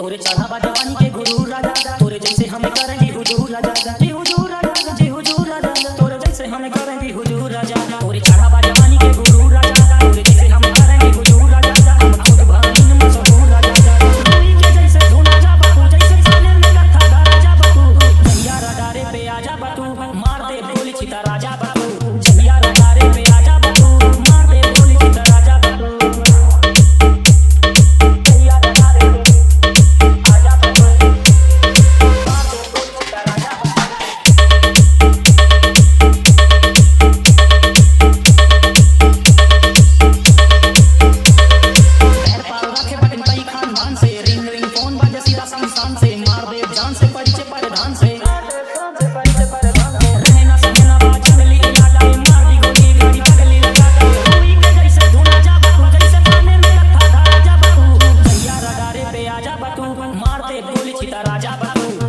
तोरे चढ़ा बा जवानी के गुरु राजा, तोरे जैसे हमें करेंगे हुजूर राजा, जी हुजूर राजा, जी हुजूर राजा, तोरे जैसे हमें करेंगे हुजूर राजा। तोरे चढ़ा बा जवानी के गुरु राजा, तोरे जैसे हमें करेंगे हुजूर राजा, हम खुद भाइन मशहूर राजा। कोई के जैसे धुना जा बातू, जैसे साले में कथा धारा जा बातू, जहिया रडारे पे आजा बातू, मार दे गोली छिता राजा बातू, जहिया रडारे पे आजा बातू, मार दे गोली छिता राजा बातू। मार दे गोली छिता राजा बातू।